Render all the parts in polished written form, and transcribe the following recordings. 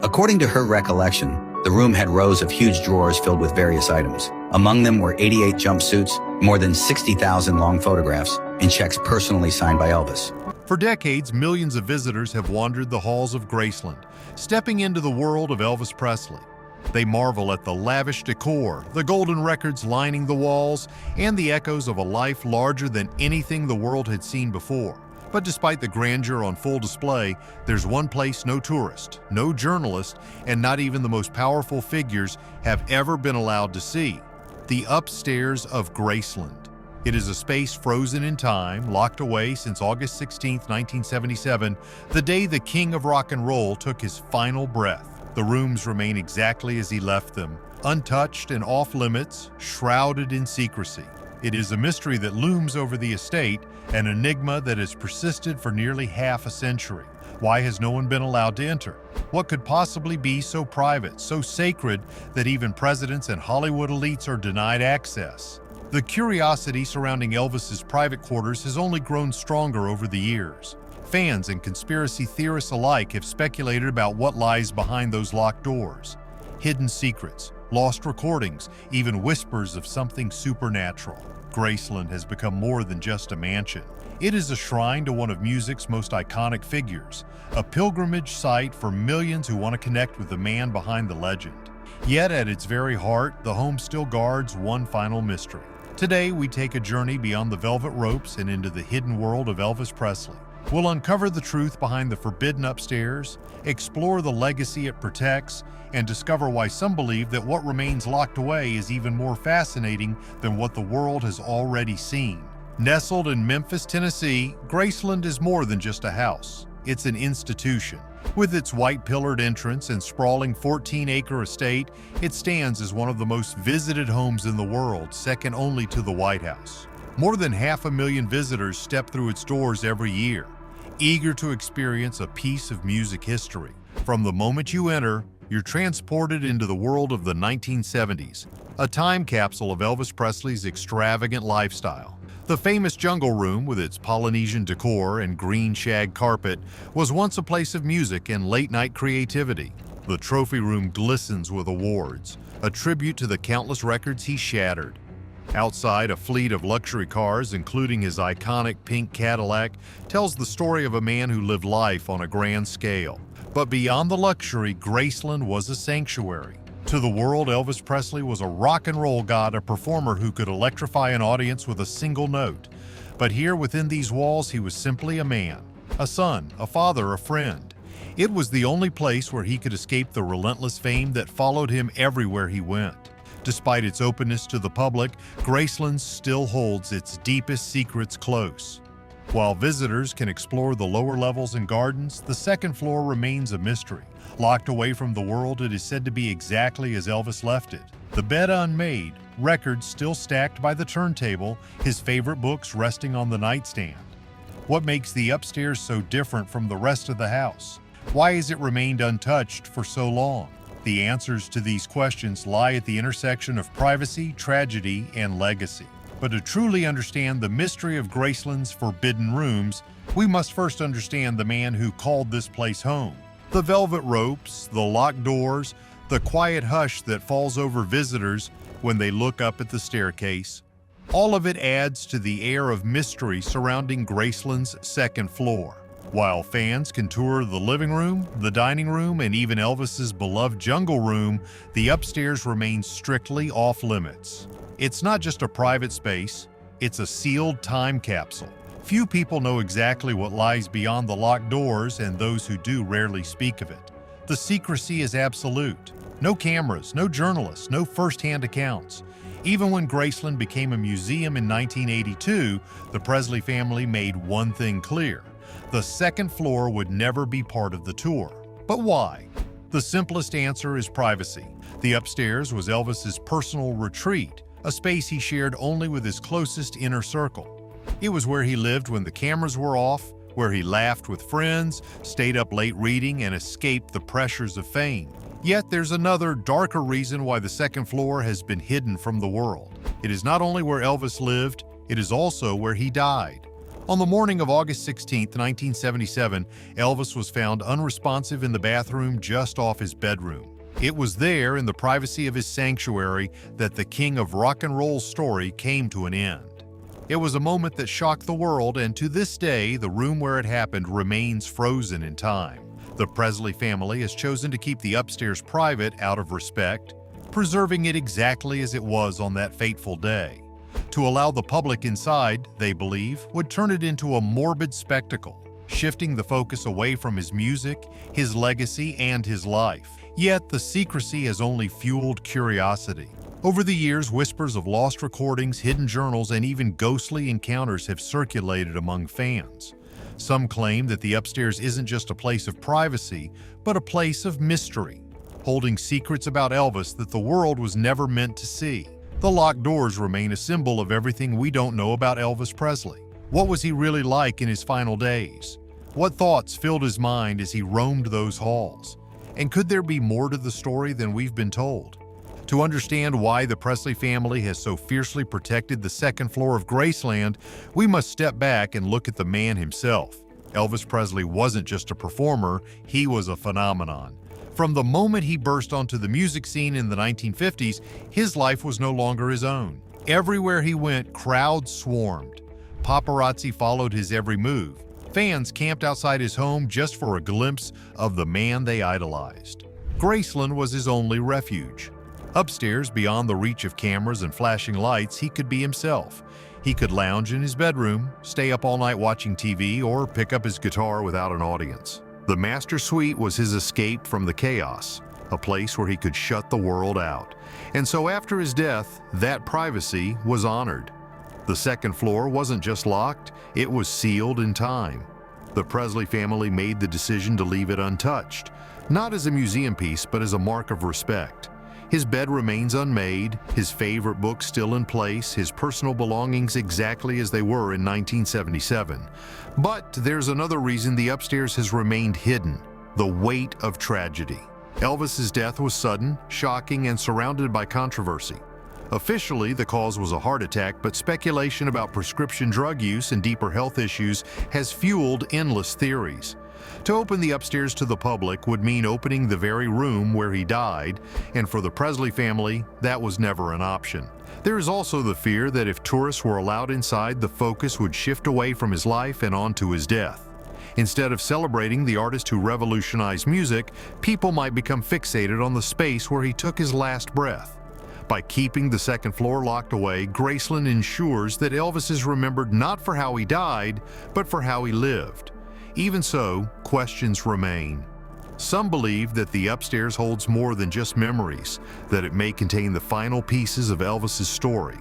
According to her recollection, the room had rows of huge drawers filled with various items. Among them were 88 jumpsuits, more than 60,000 long photographs, and checks personally signed by Elvis. For decades, millions of visitors have wandered the halls of Graceland, stepping into the world of Elvis Presley. They marvel at the lavish decor, the golden records lining the walls, and the echoes of a life larger than anything the world had seen before. But despite the grandeur on full display, there's one place no tourist, no journalist, and not even the most powerful figures have ever been allowed to see: the upstairs of Graceland. It is a space frozen in time, locked away since August 16, 1977, the day the king of rock and roll took his final breath. The rooms remain exactly as he left them, untouched and off-limits, shrouded in secrecy. It is a mystery that looms over the estate, an enigma that has persisted for nearly half a century. Why has no one been allowed to enter? What could possibly be so private, so sacred, that even presidents and Hollywood elites are denied access? The curiosity surrounding Elvis's private quarters has only grown stronger over the years. Fans and conspiracy theorists alike have speculated about what lies behind those locked doors. Hidden secrets, lost recordings, even whispers of something supernatural. Graceland has become more than just a mansion. It is a shrine to one of music's most iconic figures, a pilgrimage site for millions who want to connect with the man behind the legend. Yet at its very heart, the home still guards one final mystery. Today, we take a journey beyond the velvet ropes and into the hidden world of Elvis Presley. We'll uncover the truth behind the forbidden upstairs, explore the legacy it protects, and discover why some believe that what remains locked away is even more fascinating than what the world has already seen. Nestled in Memphis, Tennessee, Graceland is more than just a house. It's an institution. With its white-pillared entrance and sprawling 14-acre estate, it stands as one of the most visited homes in the world, second only to the White House. More than 500,000 visitors step through its doors every year, eager to experience a piece of music history. From the moment you enter, you're transported into the world of the 1970s, a time capsule of Elvis Presley's extravagant lifestyle. The famous Jungle Room, with its Polynesian decor and green shag carpet, was once a place of music and late-night creativity. The trophy room glistens with awards, a tribute to the countless records he shattered. Outside, a fleet of luxury cars, including his iconic pink Cadillac, tells the story of a man who lived life on a grand scale. But beyond the luxury, Graceland was a sanctuary. To the world, Elvis Presley was a rock and roll god, a performer who could electrify an audience with a single note. But here within these walls, he was simply a man, a son, a father, a friend. It was the only place where he could escape the relentless fame that followed him everywhere he went. Despite its openness to the public, Graceland still holds its deepest secrets close. While visitors can explore the lower levels and gardens, the second floor remains a mystery. Locked away from the world, it is said to be exactly as Elvis left it. The bed unmade, records still stacked by the turntable, his favorite books resting on the nightstand. What makes the upstairs so different from the rest of the house? Why has it remained untouched for so long? The answers to these questions lie at the intersection of privacy, tragedy, and legacy. But to truly understand the mystery of Graceland's forbidden rooms, we must first understand the man who called this place home. The velvet ropes, the locked doors, the quiet hush that falls over visitors when they look up at the staircase. All of it adds to the air of mystery surrounding Graceland's second floor. While fans can tour the living room, the dining room, and even Elvis's beloved Jungle Room, the upstairs remains strictly off-limits. It's not just a private space, it's a sealed time capsule. Few people know exactly what lies beyond the locked doors, and those who do rarely speak of it. The secrecy is absolute. No cameras, no journalists, no first-hand accounts. Even when Graceland became a museum in 1982, the Presley family made one thing clear: the second floor would never be part of the tour. But why? The simplest answer is privacy. The upstairs was Elvis's personal retreat, a space he shared only with his closest inner circle. It was where he lived when the cameras were off, where he laughed with friends, stayed up late reading, and escaped the pressures of fame. Yet there's another, darker reason why the second floor has been hidden from the world. It is not only where Elvis lived, it is also where he died. On the morning of August 16, 1977, Elvis was found unresponsive in the bathroom just off his bedroom. It was there, in the privacy of his sanctuary, that the king of rock and roll's story came to an end. It was a moment that shocked the world, and to this day, the room where it happened remains frozen in time. The Presley family has chosen to keep the upstairs private out of respect, preserving it exactly as it was on that fateful day. To allow the public inside, they believe, would turn it into a morbid spectacle, shifting the focus away from his music, his legacy, and his life. Yet the secrecy has only fueled curiosity. Over the years, whispers of lost recordings, hidden journals, and even ghostly encounters have circulated among fans. Some claim that the upstairs isn't just a place of privacy, but a place of mystery, holding secrets about Elvis that the world was never meant to see. The locked doors remain a symbol of everything we don't know about Elvis Presley. What was he really like in his final days? What thoughts filled his mind as he roamed those halls? And could there be more to the story than we've been told? To understand why the Presley family has so fiercely protected the second floor of Graceland, we must step back and look at the man himself. Elvis Presley wasn't just a performer, he was a phenomenon. From the moment he burst onto the music scene in the 1950s, his life was no longer his own. Everywhere he went, crowds swarmed. Paparazzi followed his every move. Fans camped outside his home just for a glimpse of the man they idolized. Graceland was his only refuge. Upstairs, beyond the reach of cameras and flashing lights, he could be himself. He could lounge in his bedroom, stay up all night watching TV, or pick up his guitar without an audience. The master suite was his escape from the chaos, a place where he could shut the world out. And so after his death, that privacy was honored. The second floor wasn't just locked, it was sealed in time. The Presley family made the decision to leave it untouched, not as a museum piece, but as a mark of respect. His bed remains unmade, his favorite books still in place, his personal belongings exactly as they were in 1977. But there's another reason the upstairs has remained hidden: the weight of tragedy. Elvis's death was sudden, shocking, and surrounded by controversy. Officially, the cause was a heart attack, but speculation about prescription drug use and deeper health issues has fueled endless theories. To open the upstairs to the public would mean opening the very room where he died, and for the Presley family, that was never an option. There is also the fear that if tourists were allowed inside, the focus would shift away from his life and onto his death. Instead of celebrating the artist who revolutionized music, people might become fixated on the space where he took his last breath. By keeping the second floor locked away, Graceland ensures that Elvis is remembered not for how he died, but for how he lived. Even so, questions remain. Some believe that the upstairs holds more than just memories, that it may contain the final pieces of Elvis's story.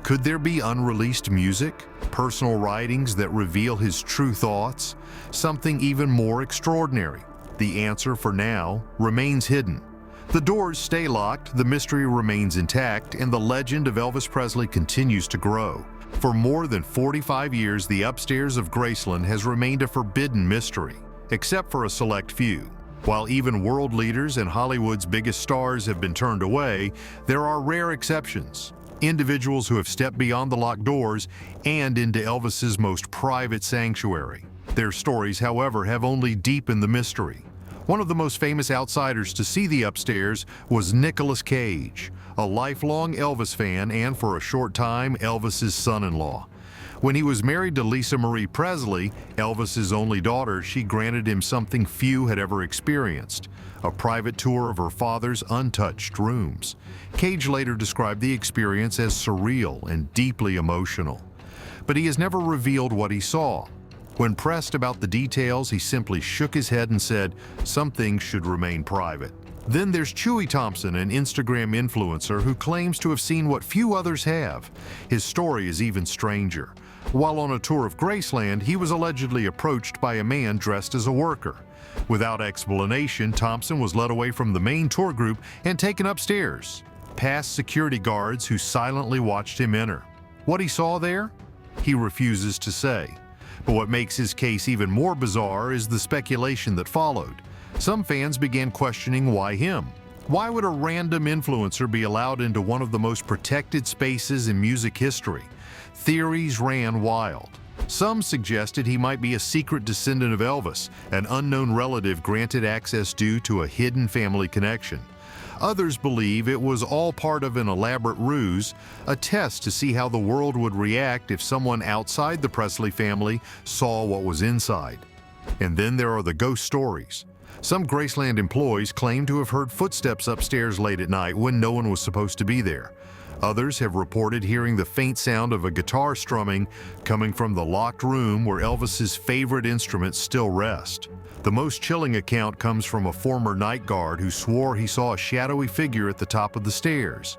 Could there be unreleased music, personal writings that reveal his true thoughts, something even more extraordinary? The answer, for now, remains hidden. The doors stay locked, the mystery remains intact, and the legend of Elvis Presley continues to grow. For more than 45 years, the upstairs of Graceland has remained a forbidden mystery, except for a select few. While even world leaders and Hollywood's biggest stars have been turned away, there are rare exceptions. Individuals who have stepped beyond the locked doors and into Elvis's most private sanctuary. Their stories, however, have only deepened the mystery. One of the most famous outsiders to see the upstairs was Nicolas Cage, a lifelong Elvis fan and, for a short time, Elvis's son-in-law. When he was married to Lisa Marie Presley, Elvis's only daughter, she granted him something few had ever experienced: a private tour of her father's untouched rooms. Cage later described the experience as surreal and deeply emotional. But he has never revealed what he saw. When pressed about the details, he simply shook his head and said, "Some things should remain private." Then there's Chewy Thompson, an Instagram influencer who claims to have seen what few others have. His story is even stranger. While on a tour of Graceland, he was allegedly approached by a man dressed as a worker. Without explanation, Thompson was led away from the main tour group and taken upstairs, past security guards who silently watched him enter. What he saw there? He refuses to say. But what makes his case even more bizarre is the speculation that followed. Some fans began questioning, why him? Why would a random influencer be allowed into one of the most protected spaces in music history? Theories ran wild. Some suggested he might be a secret descendant of Elvis, an unknown relative granted access due to a hidden family connection. Others believe it was all part of an elaborate ruse, a test to see how the world would react if someone outside the Presley family saw what was inside. And then there are the ghost stories. Some Graceland employees claim to have heard footsteps upstairs late at night when no one was supposed to be there. Others have reported hearing the faint sound of a guitar strumming coming from the locked room where Elvis's favorite instruments still rest. The most chilling account comes from a former night guard who swore he saw a shadowy figure at the top of the stairs.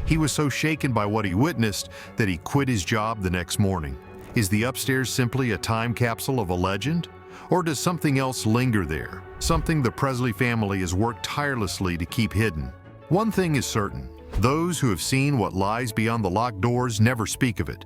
He was so shaken by what he witnessed that he quit his job the next morning. Is the upstairs simply a time capsule of a legend? Or does something else linger there? Something the Presley family has worked tirelessly to keep hidden. One thing is certain. Those who have seen what lies beyond the locked doors never speak of it.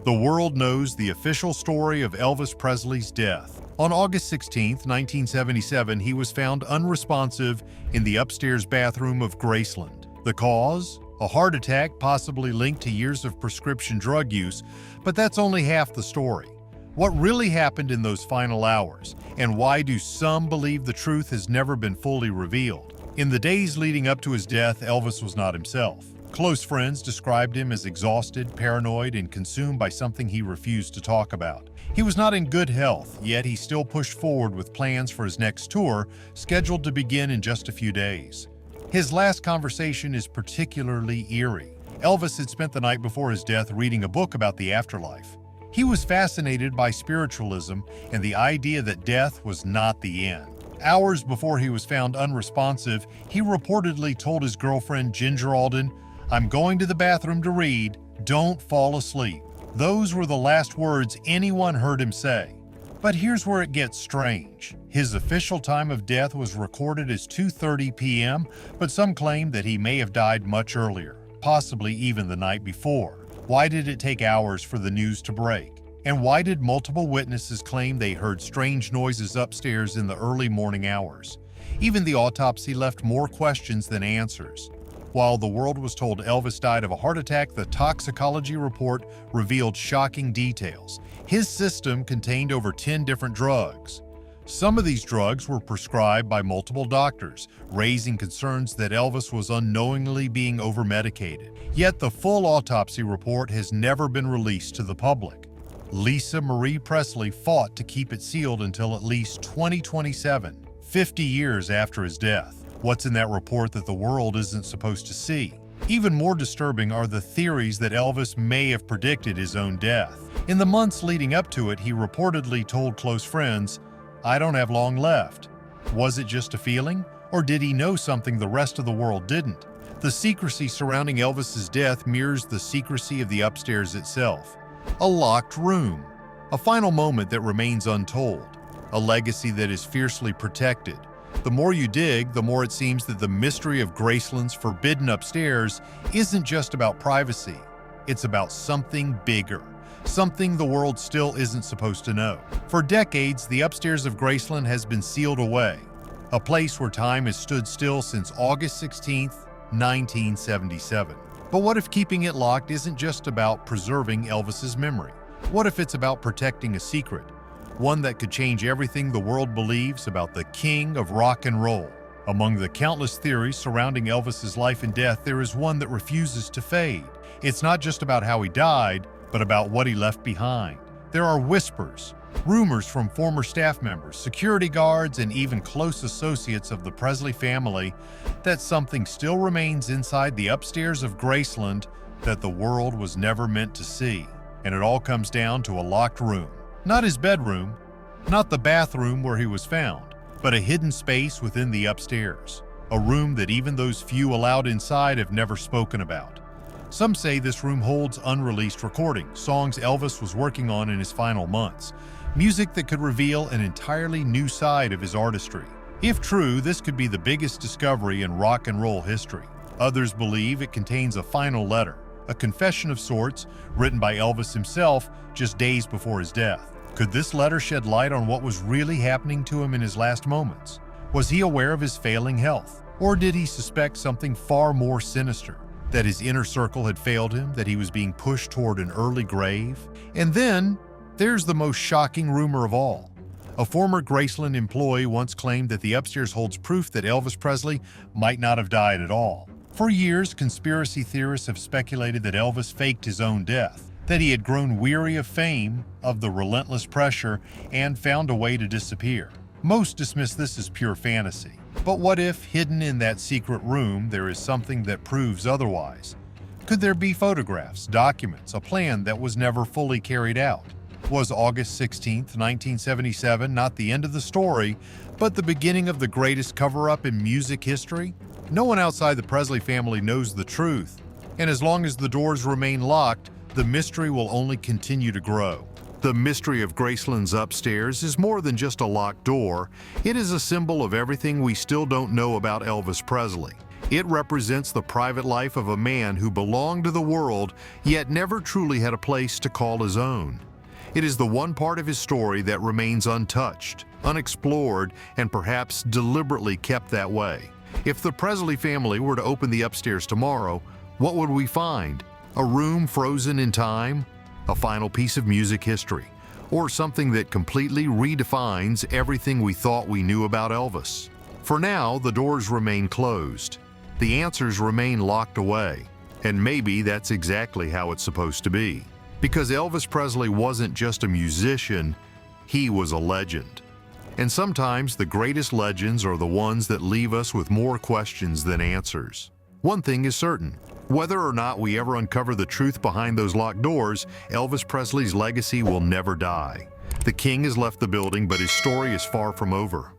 The world knows the official story of Elvis Presley's death. On August 16, 1977, he was found unresponsive in the upstairs bathroom of Graceland. The cause? A heart attack possibly linked to years of prescription drug use, but that's only half the story. What really happened in those final hours, and why do some believe the truth has never been fully revealed? In the days leading up to his death, Elvis was not himself. Close friends described him as exhausted, paranoid, and consumed by something he refused to talk about. He was not in good health, yet he still pushed forward with plans for his next tour, scheduled to begin in just a few days. His last conversation is particularly eerie. Elvis had spent the night before his death reading a book about the afterlife. He was fascinated by spiritualism and the idea that death was not the end. Hours before he was found unresponsive, he reportedly told his girlfriend Ginger Alden, "I'm going to the bathroom to read, don't fall asleep." Those were the last words anyone heard him say. But here's where it gets strange. His official time of death was recorded as 2:30 p.m., but some claim that he may have died much earlier, possibly even the night before. Why did it take hours for the news to break? And why did multiple witnesses claim they heard strange noises upstairs in the early morning hours? Even the autopsy left more questions than answers. While the world was told Elvis died of a heart attack, the toxicology report revealed shocking details. His system contained over 10 different drugs. Some of these drugs were prescribed by multiple doctors, raising concerns that Elvis was unknowingly being overmedicated. Yet the full autopsy report has never been released to the public. Lisa Marie Presley fought to keep it sealed until at least 2027, 50 years after his death. What's in that report that the world isn't supposed to see? Even more disturbing are the theories that Elvis may have predicted his own death. In the months leading up to it, he reportedly told close friends, "I don't have long left." Was it just a feeling, or did he know something the rest of the world didn't? The secrecy surrounding Elvis's death mirrors the secrecy of the upstairs itself. A locked room, a final moment that remains untold, a legacy that is fiercely protected. The more you dig, the more it seems that the mystery of Graceland's forbidden upstairs isn't just about privacy. It's about something bigger, something the world still isn't supposed to know. For decades, the upstairs of Graceland has been sealed away, a place where time has stood still since August 16, 1977. But what if keeping it locked isn't just about preserving Elvis's memory? What if it's about protecting a secret, one that could change everything the world believes about the king of rock and roll? Among the countless theories surrounding Elvis's life and death, there is one that refuses to fade. It's not just about how he died, but about what he left behind. There are whispers, rumors from former staff members, security guards, and even close associates of the Presley family that something still remains inside the upstairs of Graceland that the world was never meant to see. And it all comes down to a locked room. Not his bedroom, not the bathroom where he was found, but a hidden space within the upstairs. A room that even those few allowed inside have never spoken about. Some say this room holds unreleased recordings, songs Elvis was working on in his final months, music that could reveal an entirely new side of his artistry. If true, this could be the biggest discovery in rock and roll history. Others believe it contains a final letter, a confession of sorts, written by Elvis himself just days before his death. Could this letter shed light on what was really happening to him in his last moments? Was he aware of his failing health? Or did he suspect something far more sinister? That his inner circle had failed him, that he was being pushed toward an early grave? And then, There's the most shocking rumor of all. A former Graceland employee once claimed that the upstairs holds proof that Elvis Presley might not have died at all. For years, conspiracy theorists have speculated that Elvis faked his own death, that he had grown weary of fame, of the relentless pressure, and found a way to disappear. Most dismiss this as pure fantasy. But what if, hidden in that secret room, there is something that proves otherwise? Could there be photographs, documents, a plan that was never fully carried out? Was August 16, 1977 not the end of the story, but the beginning of the greatest cover-up in music history? No one outside the Presley family knows the truth, and as long as the doors remain locked, the mystery will only continue to grow. The mystery of Graceland's upstairs is more than just a locked door. It is a symbol of everything we still don't know about Elvis Presley. It represents the private life of a man who belonged to the world, yet never truly had a place to call his own. It is the one part of his story that remains untouched, unexplored, and perhaps deliberately kept that way. If the Presley family were to open the upstairs tomorrow, what would we find? A room frozen in time? A final piece of music history? Or something that completely redefines everything we thought we knew about Elvis? For now, the doors remain closed. The answers remain locked away. And maybe that's exactly how it's supposed to be. Because Elvis Presley wasn't just a musician, he was a legend. And sometimes the greatest legends are the ones that leave us with more questions than answers. One thing is certain, whether or not we ever uncover the truth behind those locked doors, Elvis Presley's legacy will never die. The king has left the building, but his story is far from over.